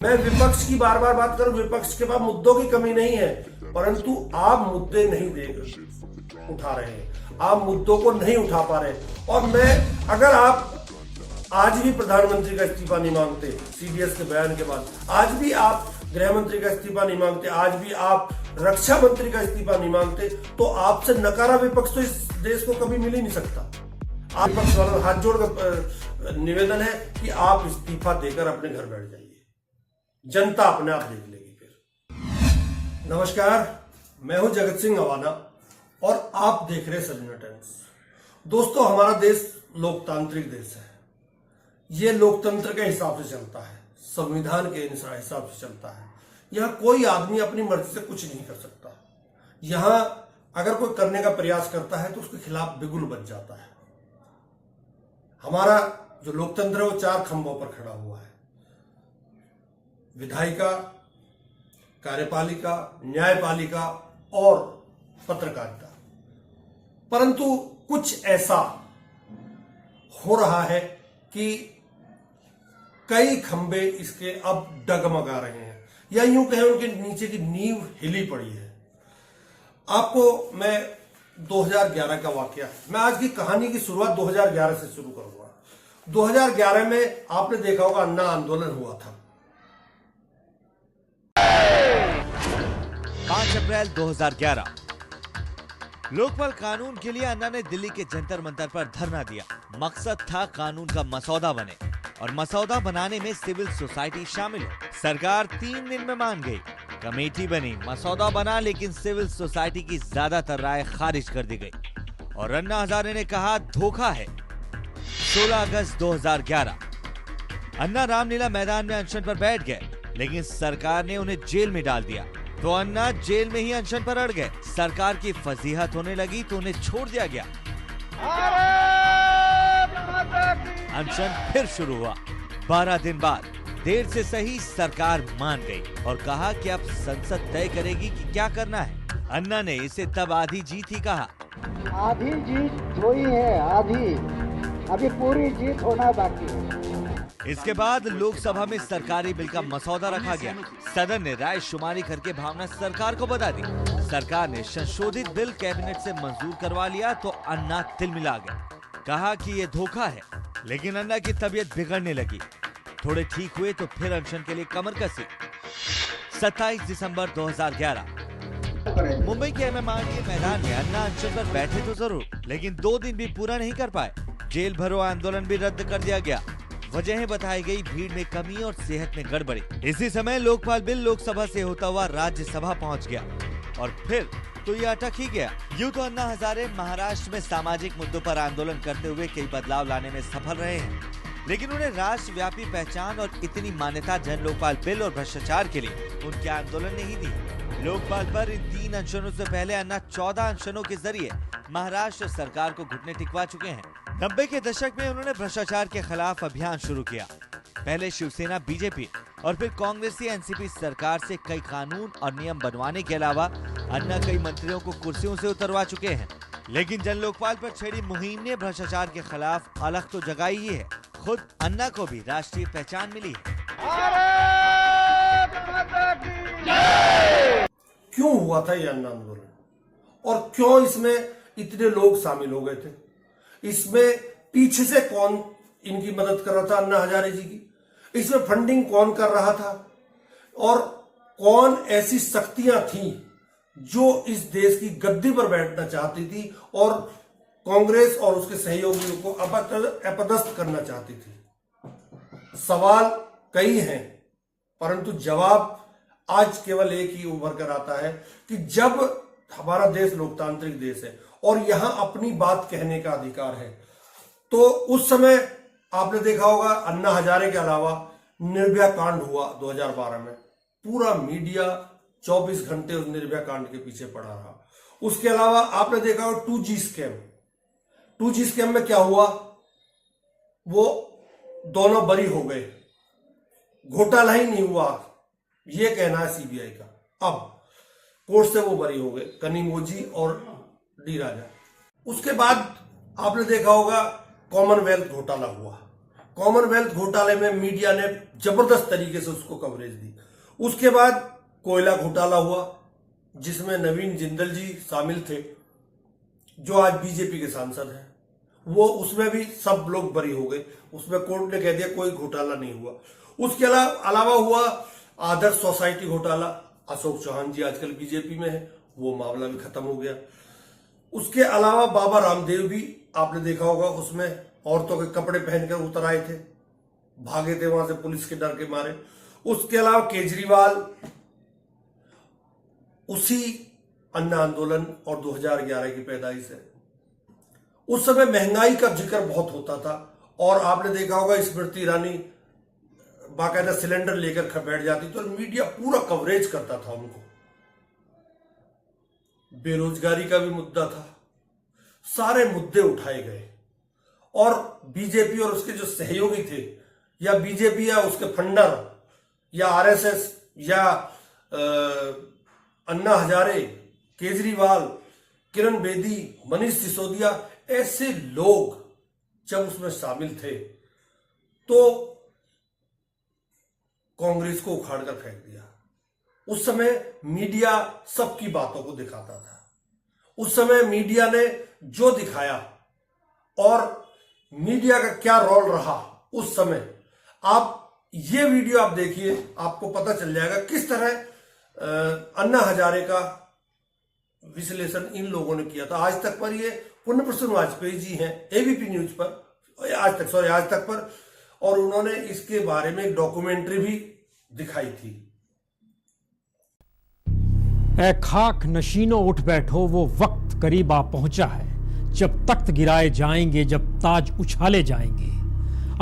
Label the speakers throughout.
Speaker 1: मैं विपक्ष की बार बार बात करूं, विपक्ष के पास मुद्दों की कमी नहीं है, परंतु आप मुद्दे नहीं उठा रहे हैं, आप मुद्दों को नहीं उठा पा रहे। और मैं, अगर आप आज भी प्रधानमंत्री का इस्तीफा नहीं मांगते सीडीएस के बयान के बाद, आज भी आप गृह मंत्री का इस्तीफा नहीं मांगते, आज भी आप रक्षा मंत्री का इस्तीफा नहीं मांगते, तो आपसे नकारा विपक्ष तो इस देश को कभी मिल ही नहीं सकता। आप विपक्ष वालों हाथ जोड़कर निवेदन है कि आप इस्तीफा देकर अपने घर बैठ जाइए, जनता अपने आप देख लेगी फिर। नमस्कार, मैं हूं जगत सिंह अवाना और आप देख रहे सजना टाइम्स। दोस्तों, हमारा देश लोकतांत्रिक देश है। ये लोकतंत्र के हिसाब से चलता है, संविधान के हिसाब से चलता है। यहां कोई आदमी अपनी मर्जी से कुछ नहीं कर सकता। यहां अगर कोई करने का प्रयास करता है तो उसके खिलाफ बिगुल बच जाता है। हमारा जो लोकतंत्र है वो 4 खंभों पर खड़ा हुआ है: विधायिका, कार्यपालिका, न्यायपालिका और पत्रकारिता। परंतु कुछ ऐसा हो रहा है कि कई खंबे इसके अब डगमगा रहे हैं, या यूं कहें उनके नीचे की नींव हिली पड़ी है। आपको मैं 2011 का वाकया, मैं आज की कहानी की शुरुआत 2011 से शुरू करूंगा। 2011 में आपने देखा होगा अन्ना आंदोलन हुआ था।
Speaker 2: 5 अप्रैल 2011 लोकपाल कानून के लिए अन्ना ने दिल्ली के जंतर मंतर पर धरना दिया। मकसद था कानून का मसौदा बने और मसौदा बनाने में सिविल सोसाइटी शामिल हो। सरकार 3 दिन में मान गई, कमेटी बनी, मसौदा बना, लेकिन सिविल सोसाइटी की ज्यादातर राय खारिज कर दी गई और अन्ना हजारे ने कहा धोखा है। 16 अगस्त 2011 अन्ना रामलीला मैदान में अनशन पर बैठ गए, लेकिन सरकार ने उन्हें जेल में डाल दिया, तो अन्ना जेल में ही अनशन पर अड़ गए। सरकार की फजीहत होने लगी तो उन्हें छोड़ दिया गया। अनशन फिर शुरू हुआ। 12 दिन बाद देर से सही सरकार मान गई और कहा कि अब संसद तय करेगी कि क्या करना है। अन्ना ने इसे तब आधी जीत ही कहा।
Speaker 3: आधी जीत हुई है, आधी, अभी पूरी जीत होना बाकी है।
Speaker 2: इसके बाद लोकसभा में सरकारी बिल का मसौदा रखा गया। सदन ने राय शुमारी करके भावना सरकार को बता दी। सरकार ने संशोधित बिल कैबिनेट से मंजूर करवा लिया तो अन्ना तिलमिला गए, कहा कि ये धोखा है। लेकिन अन्ना की तबीयत बिगड़ने लगी। थोड़े ठीक हुए तो फिर अनशन के लिए कमर कसी। 27 दिसंबर 2011 मुंबई के एमएमआरडीए मैदान में अन्ना अनशन पर बैठे तो जरूर, लेकिन 2 दिन भी पूरा नहीं कर पाए। जेल भरो आंदोलन भी रद्द कर दिया गया। वजह बताई गई भीड़ में कमी और सेहत में गड़बड़ी। इसी समय लोकपाल बिल लोकसभा से होता हुआ राज्यसभा पहुंच गया और फिर तो ये अटक ही गया। यूं तो अन्ना हजारे महाराष्ट्र में सामाजिक मुद्दों पर आंदोलन करते हुए कई बदलाव लाने में सफल रहे हैं, लेकिन उन्हें राष्ट्रव्यापी पहचान और इतनी मान्यता जन लोकपाल बिल और भ्रष्टाचार के लिए उनके आंदोलन ने ही दी। लोकपाल पर इन 3 अनशनों से पहले अन्ना 14 अनशनों के जरिए महाराष्ट्र सरकार को घुटने टिकवा चुके हैं। 90 के दशक में उन्होंने भ्रष्टाचार के खिलाफ अभियान शुरू किया। पहले शिवसेना, बीजेपी और फिर कांग्रेसी एनसीपी सरकार से कई कानून और नियम बनवाने के अलावा अन्ना कई मंत्रियों को कुर्सियों से उतरवा चुके हैं। लेकिन जन लोकपाल पर छेड़ी मुहिम ने भ्रष्टाचार के खिलाफ अलग तो जगाई ही है। खुद अन्ना को भी राष्ट्रीय पहचान मिली है।
Speaker 1: क्यों हुआ था ये अन्ना आंदोलन और क्यों इसमें इतने लोग शामिल हो गए थे? इसमें पीछे से कौन इनकी मदद कर रहा था, अन्ना हजारे जी की? इसमें फंडिंग कौन कर रहा था और कौन ऐसी शक्तियां थीं जो इस देश की गद्दी पर बैठना चाहती थी और कांग्रेस और उसके सहयोगियों को अपदस्थ करना चाहती थी? सवाल कई हैं, परंतु जवाब आज केवल एक ही उभर कर आता है कि जब हमारा देश लोकतांत्रिक देश है और यहां अपनी बात कहने का अधिकार है, तो उस समय आपने देखा होगा अन्ना हजारे के अलावा निर्भया कांड हुआ 2012 में। पूरा मीडिया 24 घंटे उस निर्भया कांड के पीछे पड़ा रहा। उसके अलावा आपने देखा होगा 2G स्कैम। 2G स्कैम में क्या हुआ? वो दोनों बरी हो गए, घोटाला ही नहीं हुआ, ये कहना है सीबीआई का। अब कोर्ट से वो बरी हो गए, कनिमोझी और डी राजा। उसके बाद आपने देखा होगा कॉमनवेल्थ घोटाला हुआ। कॉमनवेल्थ घोटाले में मीडिया ने जबरदस्त तरीके से उसको कवरेज दी। उसके बाद कोयला घोटाला हुआ, जिसमें नवीन जिंदल जी शामिल थे, जो आज बीजेपी के सांसद हैं। वो उसमें भी सब लोग बरी हो गए, उसमें कोर्ट ने कह दिया कोई घोटाला नहीं हुआ। उसके अलावा हुआ आदर्श सोसाइटी घोटाला, अशोक चौहान जी आजकल बीजेपी में है, वो मामला भी खत्म हो गया। उसके अलावा बाबा रामदेव भी आपने देखा होगा, उसमें औरतों के कपड़े पहनकर उतर आए थे, भागे थे वहां से पुलिस के डर के मारे। उसके अलावा केजरीवाल उसी अन्ना आंदोलन और 2011 की पैदाइश है। उस समय महंगाई का जिक्र बहुत होता था और आपने देखा होगा स्मृति ईरानी बाकायदा सिलेंडर लेकर बैठ जाती थी और मीडिया पूरा कवरेज करता था उनको। बेरोजगारी का भी मुद्दा था, सारे मुद्दे उठाए गए और बीजेपी और उसके जो सहयोगी थे, या बीजेपी या उसके फंडर या आरएसएस या अन्ना हजारे, केजरीवाल, किरण बेदी, मनीष सिसोदिया, ऐसे लोग जब उसमें शामिल थे तो कांग्रेस को उखाड़ कर फेंक दिया। उस समय मीडिया सबकी बातों को दिखाता था। उस समय मीडिया ने जो दिखाया और मीडिया का क्या रोल रहा उस समय, आप ये वीडियो आप देखिए, आपको पता चल जाएगा किस तरह अन्ना हजारे का विश्लेषण इन लोगों ने किया था। आज तक पर ये पुण्य प्रसून वाजपेयी जी हैं एबीपी न्यूज पर, आज तक पर, और उन्होंने इसके बारे में एक डॉक्यूमेंट्री भी दिखाई थी।
Speaker 4: ऐ खाक नशीनों उठ बैठो, वो वक्त करीब आ पहुंचा है जब तख्त गिराए जाएंगे, जब ताज उछाले जाएंगे।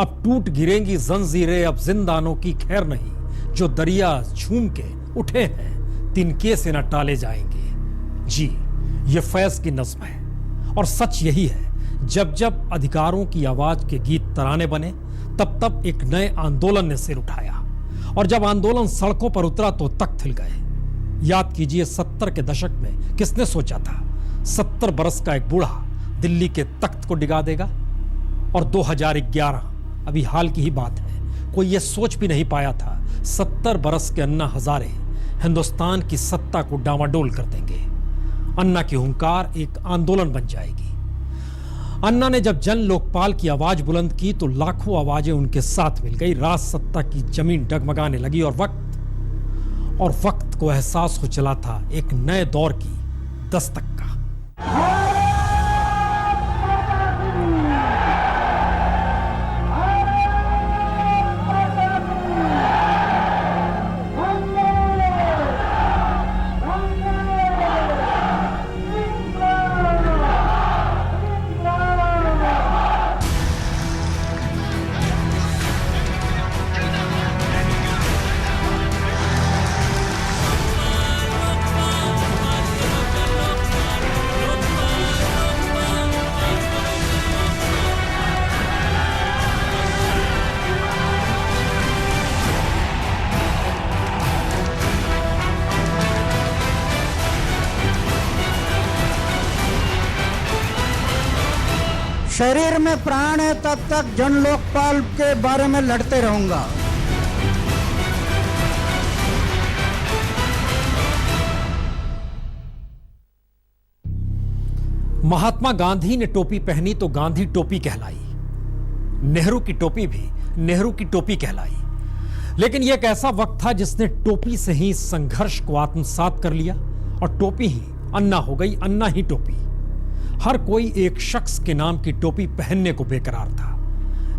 Speaker 4: अब टूट गिरेंगी जंजीरें, अब जिंदानों की खैर नहीं, जो दरिया झूम के उठे हैं तिनके से न टाले जाएंगे। जी, ये फैज की नज्म है और सच यही है, जब जब अधिकारों की आवाज के गीत तराने बने, तब तब एक नए आंदोलन ने सिर उठाया और जब आंदोलन सड़कों पर उतरा तो तख्त हिल गए। याद कीजिए 70 के दशक में किसने सोचा था 70 बरस का एक बूढ़ा दिल्ली के तख्त को डिगा देगा। और 2011 अभी हाल की ही बात है, कोई ये सोच भी नहीं पाया था 70 बरस के अन्ना हजारे हिंदुस्तान की सत्ता को डामाडोल कर देंगे। अन्ना की हुंकार एक आंदोलन बन जाएगी। अन्ना ने जब जन लोकपाल की आवाज बुलंद की तो लाखों आवाजें उनके साथ मिल गई। राज सत्ता की जमीन डगमगाने लगी और वक्त को एहसास हो चला था एक नए दौर की दस्तक का।
Speaker 3: शरीर में प्राण है तब तक जन लोकपाल के बारे में लड़ते रहूंगा।
Speaker 4: महात्मा गांधी ने टोपी पहनी तो गांधी टोपी कहलाई, नेहरू की टोपी भी नेहरू की टोपी कहलाई। लेकिन यह एक ऐसा वक्त था जिसने टोपी से ही संघर्ष को आत्मसात कर लिया और टोपी ही अन्ना हो गई, अन्ना ही टोपी। हर कोई एक शख्स के नाम की टोपी पहनने को बेकरार था।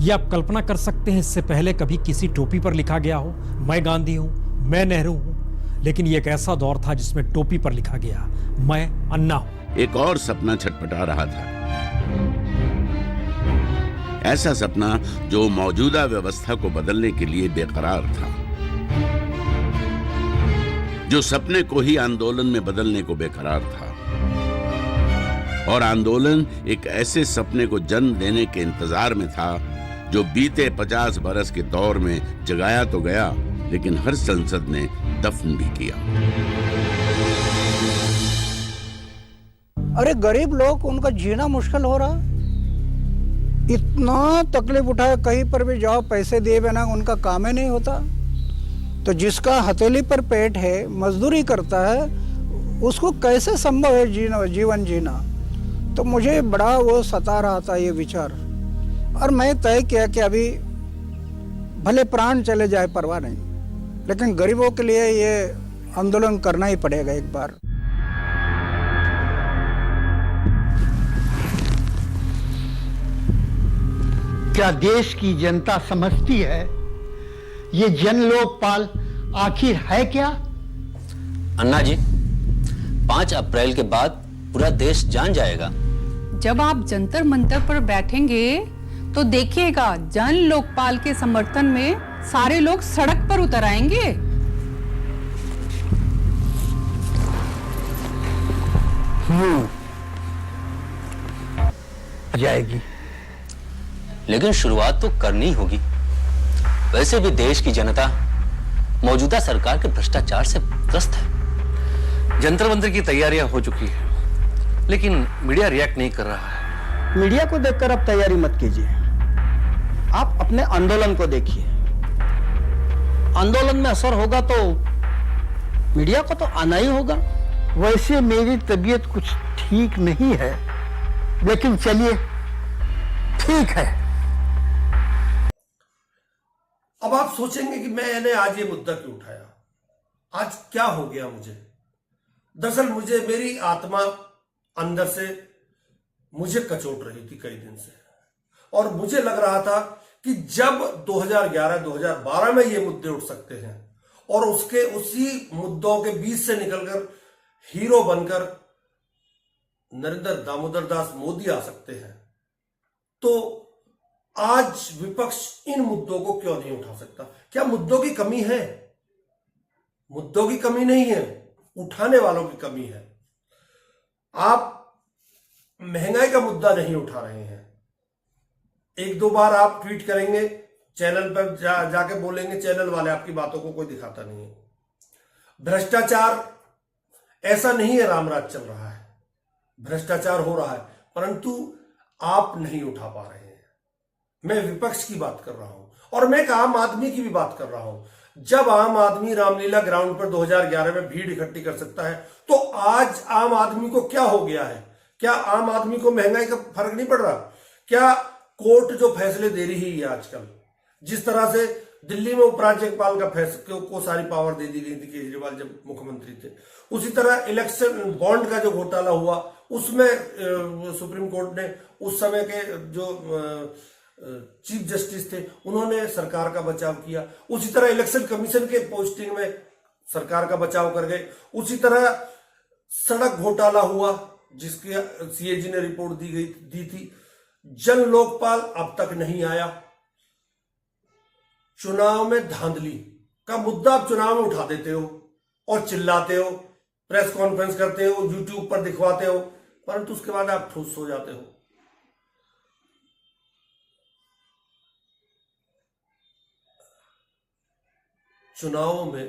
Speaker 4: यह आप कल्पना कर सकते हैं, इससे पहले कभी किसी टोपी पर लिखा गया हो मैं गांधी हूं, मैं नेहरू हूं। लेकिन यह एक ऐसा दौर था जिसमें टोपी पर लिखा गया मैं अन्ना हूं।
Speaker 5: एक और सपना छटपटा रहा था, ऐसा सपना जो मौजूदा व्यवस्था को बदलने के लिए बेकरार था, जो सपने को ही आंदोलन में बदलने को बेकरार था। और आंदोलन एक ऐसे सपने को जन्म देने के इंतजार में था जो बीते 50 बरस के दौर में जगाया तो गया, लेकिन हर संसद ने दफन भी किया।
Speaker 3: अरे गरीब लोग, उनका जीना मुश्किल हो रहा। इतना तकलीफ उठाया, कहीं पर भी जाओ पैसे दिए बिना उनका काम ही नहीं होता। तो जिसका हथेली पर पेट है, मजदूरी करता है, उसको कैसे संभव है जीवन जीना। तो मुझे बड़ा वो सता रहा था ये विचार, और मैं तय किया कि अभी भले प्राण चले जाए परवाह नहीं, लेकिन गरीबों के लिए ये आंदोलन करना ही पड़ेगा एक बार।
Speaker 6: क्या देश की जनता समझती है ये जन लोकपाल आखिर है क्या?
Speaker 7: अन्ना जी, 5 अप्रैल के बाद पूरा देश जान जाएगा।
Speaker 8: जब आप जंतर मंतर पर बैठेंगे तो देखिएगा, जन लोकपाल के समर्थन में सारे लोग सड़क पर उतर आएंगे।
Speaker 6: जाएगी,
Speaker 7: लेकिन शुरुआत तो करनी होगी। वैसे भी देश की जनता मौजूदा सरकार के भ्रष्टाचार से त्रस्त है।
Speaker 9: जंतर मंतर की तैयारियां हो चुकी है, लेकिन मीडिया रिएक्ट नहीं कर रहा है।
Speaker 6: मीडिया को देखकर अब तैयारी मत कीजिए, आप अपने आंदोलन को देखिए। आंदोलन में असर होगा तो मीडिया को तो आना ही होगा। वैसे मेरी तबीयत कुछ ठीक नहीं है, लेकिन चलिए ठीक है।
Speaker 1: अब आप सोचेंगे कि मैंने आज ये मुद्दा क्यों उठाया, आज क्या हो गया मुझे। दरअसल मुझे मेरी आत्मा अंदर से मुझे कचोट रही थी कई दिन से, और मुझे लग रहा था कि जब 2011-2012 में ये मुद्दे उठ सकते हैं और उसी मुद्दों के बीच से निकलकर हीरो बनकर नरेंद्र दामोदर दास मोदी आ सकते हैं, तो आज विपक्ष इन मुद्दों को क्यों नहीं उठा सकता? क्या मुद्दों की कमी है? मुद्दों की कमी नहीं है, उठाने वालों की कमी है। आप महंगाई का मुद्दा नहीं उठा रहे हैं। एक दो बार आप ट्वीट करेंगे, चैनल पर जाके बोलेंगे, चैनल वाले आपकी बातों को कोई दिखाता नहीं है। भ्रष्टाचार, ऐसा नहीं है रामराज चल रहा है, भ्रष्टाचार हो रहा है, परंतु आप नहीं उठा पा रहे हैं। मैं विपक्ष की बात कर रहा हूं, और मैं एक आम आदमी की भी बात कर रहा हूं। जब आम आदमी रामलीला ग्राउंड पर 2011 में भीड़ इकट्ठी कर सकता है, तो आज आम आदमी को क्या हो गया है? क्या आम आदमी को महंगाई का फर्क नहीं पड़ रहा? क्या कोर्ट जो फैसले दे रही है आजकल, जिस तरह से दिल्ली में उपराज्यपाल का फैसले को सारी पावर दे दी गई थी केजरीवाल जब मुख्यमंत्री थे, उसी तरह इलेक्शन बॉन्ड का जो घोटाला हुआ, उसमें सुप्रीम कोर्ट ने उस समय के जो चीफ जस्टिस थे, उन्होंने सरकार का बचाव किया। उसी तरह इलेक्शन कमीशन के पोस्टिंग में सरकार का बचाव कर गए। उसी तरह सड़क घोटाला हुआ, जिसके सीएजी ने रिपोर्ट दी थी। जन लोकपाल अब तक नहीं आया। चुनाव में धांधली का मुद्दा आप चुनाव में उठा देते हो और चिल्लाते हो, प्रेस कॉन्फ्रेंस करते हो, यूट्यूब पर दिखवाते हो, परंतु उसके बाद आप ठूस हो जाते हो। चुनावों में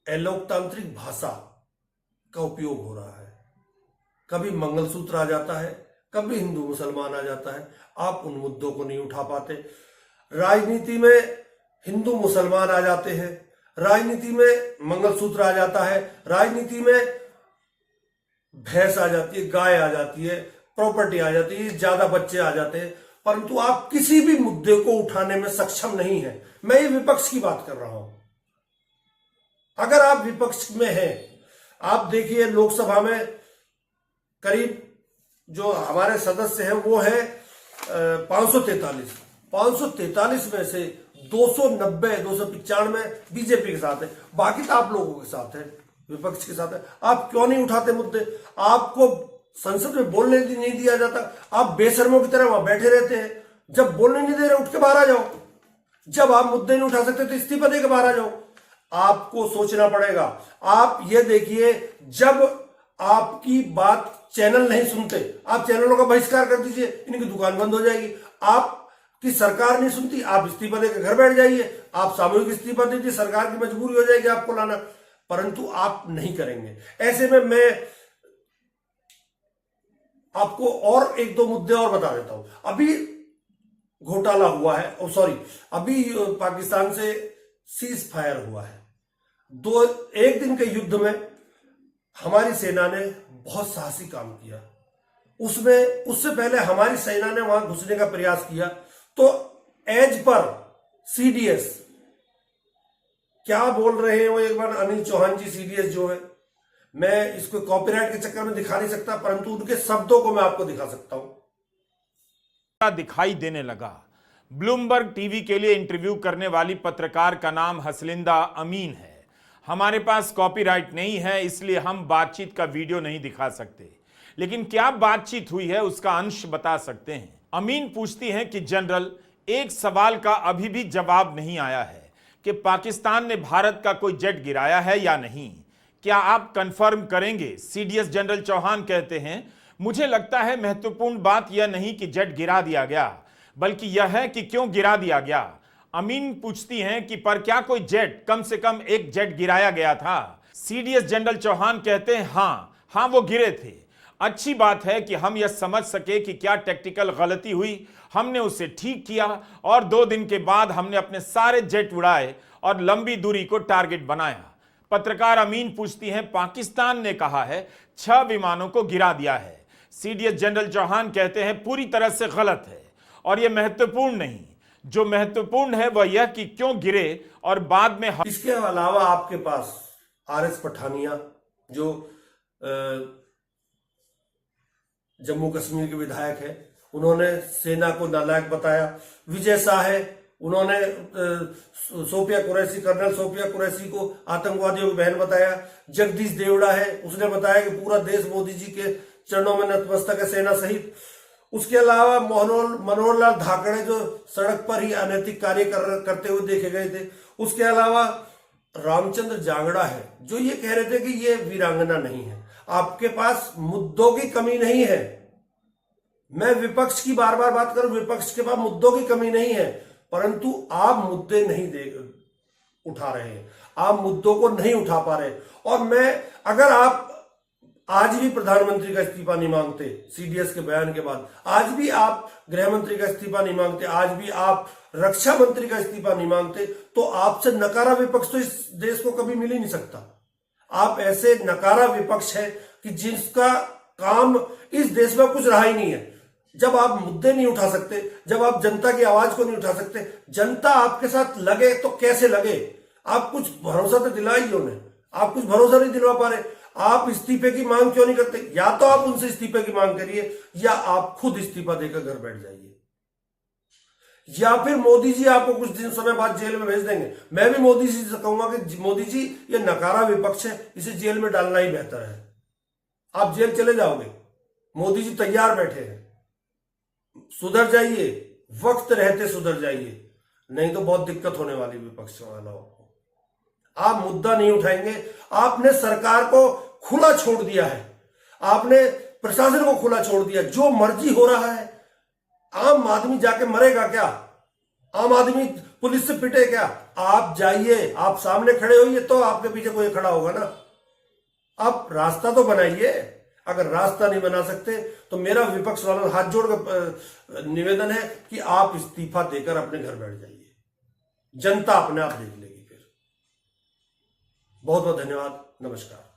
Speaker 1: अलोकतांत्रिक भाषा का उपयोग हो रहा है। कभी मंगलसूत्र आ जाता है, कभी हिंदू मुसलमान आ जाता है। आप उन मुद्दों को नहीं उठा पाते। राजनीति में हिंदू मुसलमान आ जाते हैं, राजनीति में मंगलसूत्र आ जाता है, राजनीति में भैंस आ जाती है, गाय आ जाती है, प्रॉपर्टी आ जाती है, ज्यादा बच्चे आ जाते हैं, परंतु आप किसी भी मुद्दे को उठाने में सक्षम नहीं है। मैं ये विपक्ष की बात कर रहा हूं। अगर आप विपक्ष में हैं, आप देखिए लोकसभा में करीब जो हमारे सदस्य हैं वो है 543 में से 295 बीजेपी के साथ है, बाकी तो आप लोगों के साथ है, विपक्ष के साथ है। आप क्यों नहीं उठाते मुद्दे? आपको संसद में बोलने नहीं दिया जाता, आप बेशर्मों की तरह वहां बैठे रहते हैं। जब बोलने नहीं दे रहे, उठ के बाहर आ जाओ। जब आप मुद्दे नहीं उठा सकते तो इस्तीफा दे के बाहर आ जाओ। आपको सोचना पड़ेगा। आप ये देखिए, जब आपकी बात चैनल नहीं सुनते, आप चैनलों का बहिष्कार कर दीजिए, इनकी दुकान बंद हो जाएगी। आपकी सरकार नहीं सुनती, आप इस्तीफा देकर घर बैठ जाइए, आप सामूहिक इस्तीफा दीजिए, सरकार की मजबूरी हो जाएगी आपको लाना, परंतु आप नहीं करेंगे। ऐसे में मैं आपको और एक दो मुद्दे और बता देता हूं। अभी घोटाला हुआ है, अभी पाकिस्तान से सीज फायर हुआ है। एक दिन के युद्ध में हमारी सेना ने बहुत साहसी काम किया। उससे पहले हमारी सेना ने वहां घुसने का प्रयास किया, तो एज पर सीडीएस क्या बोल रहे हैं वो एक बार अनिल चौहान जी सीडीएस जो है, मैं इसको कॉपीराइट के चक्कर में दिखा नहीं सकता, परंतु उनके शब्दों को मैं आपको दिखा सकता हूं।
Speaker 10: दिखाई देने लगा। ब्लूमबर्ग टीवी के लिए इंटरव्यू करने वाली पत्रकार का नाम हसलिंदा अमीन है। हमारे पास कॉपीराइट नहीं है, इसलिए हम बातचीत का वीडियो नहीं दिखा सकते, लेकिन क्या बातचीत हुई है उसका अंश बता सकते हैं। अमीन पूछती हैं कि जनरल, एक सवाल का अभी भी जवाब नहीं आया है कि पाकिस्तान ने भारत का कोई जेट गिराया है या नहीं, क्या आप कंफर्म करेंगे? सीडीएस जनरल चौहान कहते हैं, मुझे लगता है महत्वपूर्ण बात यह नहीं कि जेट गिरा दिया गया, बल्कि यह है कि क्यों गिरा दिया गया। अमीन पूछती हैं कि पर क्या कोई जेट, कम से कम एक जेट गिराया गया था? सीडीएस जनरल चौहान कहते हैं हां वो गिरे थे। अच्छी बात है कि हम यह समझ सके कि क्या टेक्निकल गलती हुई, हमने उसे ठीक किया और 2 दिन के बाद हमने अपने सारे जेट उड़ाए और लंबी दूरी को टारगेट बनाया। पत्रकार अमीन पूछती हैं, पाकिस्तान ने कहा है 6 विमानों को गिरा दिया है। सीडीएस जनरल चौहान कहते हैं पूरी तरह से गलत है और यह महत्वपूर्ण नहीं, जो महत्वपूर्ण है वह यह कि क्यों गिरे और बाद में।
Speaker 1: इसके अलावा आपके पास आरएस पठानिया जो जम्मू कश्मीर के विधायक है, उन्होंने सेना को नालायक बताया। विजय शाह है, उन्होंने सोफिया कुरैशी, कर्नल सोफिया कुरैशी को आतंकवादियों की बहन बताया। जगदीश देवड़ा है, उसने बताया कि पूरा देश मोदी जी के चरणों में नतमस्तक है, सेना सहित। उसके अलावा मनोहर लाल धाकड़े जो सड़क पर ही अनैतिक कार्य करते हुए देखे गए थे। उसके अलावा रामचंद्र जांगड़ा है जो ये कह रहे थे कि ये वीरांगना नहीं है। आपके पास मुद्दों की कमी नहीं है। मैं विपक्ष की बार बार बात करूं, विपक्ष के पास मुद्दों की कमी नहीं है, परंतु आप मुद्दे नहीं उठा रहे हैं, आप मुद्दों को नहीं उठा पा रहे। और अगर आप आज भी प्रधानमंत्री का इस्तीफा नहीं मांगते, सीडीएस के बयान के बाद, आज भी आप गृह मंत्री का इस्तीफा नहीं मांगते, आज भी आप रक्षा मंत्री का इस्तीफा नहीं मांगते, तो आपसे नकारा विपक्ष तो इस देश को कभी मिल ही नहीं सकता। आप ऐसे नकारा विपक्ष है कि जिसका काम इस देश में कुछ रहा ही नहीं है। जब आप मुद्दे नहीं उठा सकते, जब आप जनता की आवाज को नहीं उठा सकते, जनता आपके साथ लगे तो कैसे लगे? आप कुछ भरोसा तो दिलाइए उन्हें, आप कुछ भरोसा नहीं दिलवा पा रहे। आप इस्तीफे की मांग क्यों नहीं करते? या तो आप उनसे इस्तीफे की मांग करिए या आप खुद इस्तीफा देकर घर बैठ जाइए, या फिर मोदी जी आपको कुछ दिन समय बाद जेल में भेज देंगे। मैं भी मोदी जी से कहूंगा कि मोदी जी ये नकारा विपक्ष है, इसे जेल में डालना ही बेहतर है। आप जेल चले जाओगे, मोदी जी तैयार बैठे हैं, सुधर जाइए, वक्त रहते सुधर जाइए, नहीं तो बहुत दिक्कत होने वाली विपक्ष वालों को। आप मुद्दा नहीं उठाएंगे। आपने सरकार को खुला छोड़ दिया है, आपने प्रशासन को खुला छोड़ दिया, जो मर्जी हो रहा है। आम आदमी जाके मरेगा क्या? आम आदमी पुलिस से पिटे क्या? आप जाइए, आप सामने खड़े होइए तो आपके पीछे कोई खड़ा होगा ना। आप रास्ता तो बनाइए। अगर रास्ता नहीं बना सकते तो मेरा विपक्ष वालों हाथ जोड़कर निवेदन है कि आप इस्तीफा देकर अपने घर बैठ जाइए, जनता अपने आप देख लेगी फिर। बहुत बहुत धन्यवाद, नमस्कार।